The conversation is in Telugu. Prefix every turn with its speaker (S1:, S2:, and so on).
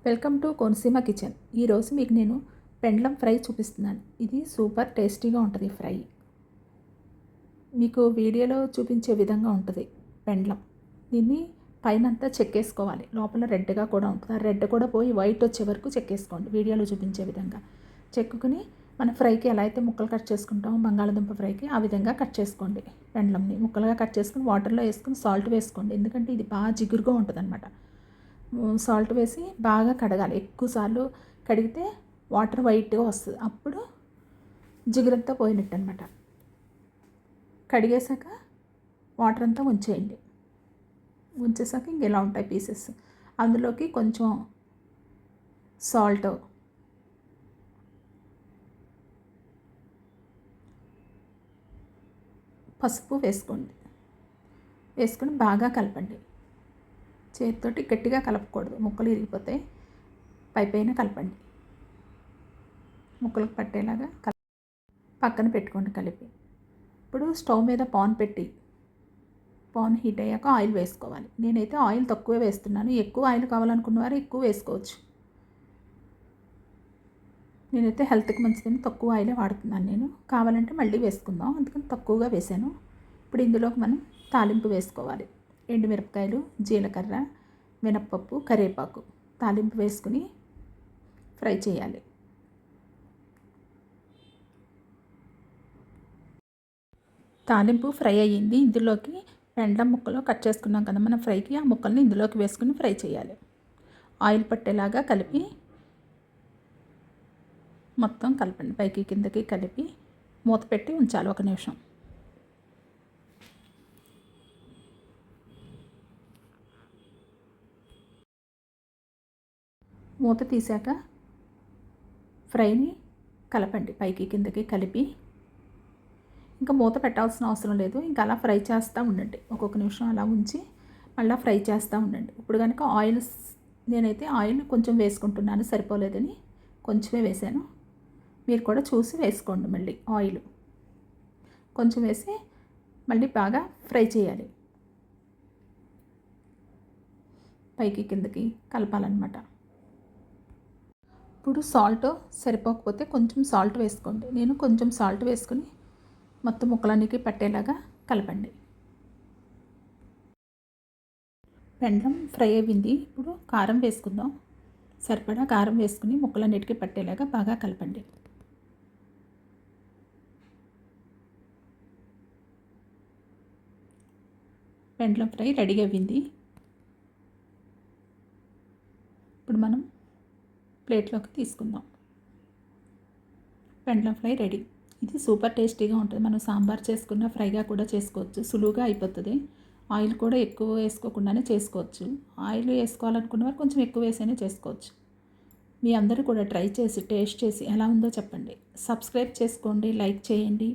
S1: Welcome to Konaseema kitchen. ఈరోజు మీకు నేను పెండ్లం ఫ్రై చూపిస్తున్నాను. ఇది సూపర్ టేస్టీగా ఉంటుంది. ఫ్రై మీకు వీడియోలో చూపించే విధంగా ఉంటుంది. పెండ్లం దీన్ని పైనంతా చెక్కేసుకోవాలి. లోపల రెడ్గా కూడా ఉంటుంది. ఆ రెడ్ కూడా పోయి వైట్ వచ్చే వరకు చెక్కేసుకోండి. వీడియోలో చూపించే విధంగా చెక్కుని మన ఫ్రైకి ఎలా అయితే ముక్కలు కట్ చేసుకుంటామో బంగాళదుంప ఫ్రైకి ఆ విధంగా కట్ చేసుకోండి. పెండ్లంని ముక్కలుగా కట్ చేసుకుని వాటర్లో వేసుకుని సాల్ట్ వేసుకోండి. ఎందుకంటే ఇది బాగా జిగురుగా ఉంటుంది అన్నమాట. సాల్ట్ వేసి బాగా కడగాలి. ఎక్కువసార్లు కడిగితే వాటర్ వైట్గా వస్తుంది. అప్పుడు జిగురంతా పోయినట్టు అనమాట. కడిగేసాక వాటర్ అంతా ఉంచేయండి. ఉంచేసాక ఇంక ఇలా ఉంటాయి పీసెస్. అందులోకి కొంచెం సాల్ట్, పసుపు వేసుకోండి. వేసుకొని బాగా కలపండి. చేతితోటి గట్టిగా కలపకూడదు, ముక్కలు ఇరిగిపోతాయి. పైన కలపండి. ముక్కలకు పట్టేలాగా పక్కన పెట్టుకోండి కలిపి. ఇప్పుడు స్టవ్ మీద పాన్ పెట్టి పాన్ హీట్ అయ్యాక ఆయిల్ వేసుకోవాలి. నేనైతే ఆయిల్ తక్కువే వేస్తున్నాను. ఎక్కువ ఆయిల్ కావాలనుకున్న వారు ఎక్కువ వేసుకోవచ్చు. నేనైతే హెల్త్కి మంచిదని తక్కువ ఆయిలే వాడుతున్నాను. నేను కావాలంటే మళ్ళీ వేసుకుందాం, అందుకని తక్కువగా వేసాను. ఇప్పుడు ఇందులోకి మనం తాలింపు వేసుకోవాలి. ఎండుమిరపకాయలు, జీలకర్ర, మినప్పప్పు, కరివేపాకు తాలింపు వేసుకుని ఫ్రై చేయాలి. తాలింపు ఫ్రై అయ్యింది. ఇందులోకి పెండ్లం ముక్కలు కట్ చేసుకున్నాం కదా మనం ఫ్రైకి, ఆ ముక్కల్ని ఇందులోకి వేసుకుని ఫ్రై చేయాలి. ఆయిల్ పట్టేలాగా కలిపి మొత్తం కలపండి. పైకి కిందకి కలిపి మూత పెట్టి ఉంచాలి 1 నిమిషం. మూత తీసాక ఫ్రైని కలపండి. పైకి కిందకి కలిపి ఇంకా మూత పెట్టాల్సిన అవసరం లేదు. ఇంకా అలా ఫ్రై చేస్తూ ఉండండి. ఒక్కొక్క నిమిషం అలా ఉంచి మళ్ళీ ఫ్రై చేస్తూ ఉండండి. ఇప్పుడు కనుక నేనైతే ఆయిల్ కొంచెం వేసుకుంటున్నాను, సరిపోలేదని కొంచెమే వేసాను. మీరు కూడా చూసి వేసుకోండి. మళ్ళీ ఆయిల్ కొంచెం వేసి మళ్ళీ బాగా ఫ్రై చేయాలి. పైకి కిందకి కలపాలన్నమాట. ఇప్పుడు సాల్ట్ సరిపోకపోతే కొంచెం సాల్ట్ వేసుకోండి. నేను కొంచెం సాల్ట్ వేసుకుని మొత్తం ముక్కలన్నికి పట్టేలాగా కలపండి. పెండ్లం ఫ్రై అయ్యింది. ఇప్పుడు కారం వేసుకుందాం. సరిపడా కారం వేసుకుని ముక్కలన్నిటికీ పట్టేలాగా బాగా కలపండి. పెండ్లం ఫ్రై రెడీ అయ్యింది. ఇప్పుడు మనం ప్లేట్లోకి తీసుకుందాం. పెండ్లం ఫ్రై రెడీ. ఇది సూపర్ టేస్టీగా ఉంటుంది. మనం సాంబార్ చేసుకున్న ఫ్రైగా కూడా చేసుకోవచ్చు. సులువుగా అయిపోతుంది. ఆయిల్ కూడా ఎక్కువ వేసుకోకుండానే చేసుకోవచ్చు. ఆయిల్ వేసుకోవాలనుకున్నవారు కొంచెం ఎక్కువ వేసైనా చేసుకోవచ్చు. మీ అందరూ కూడా ట్రై చేసి టేస్ట్ చేసి ఎలా ఉందో చెప్పండి. సబ్స్క్రైబ్ చేసుకోండి, లైక్ చేయండి.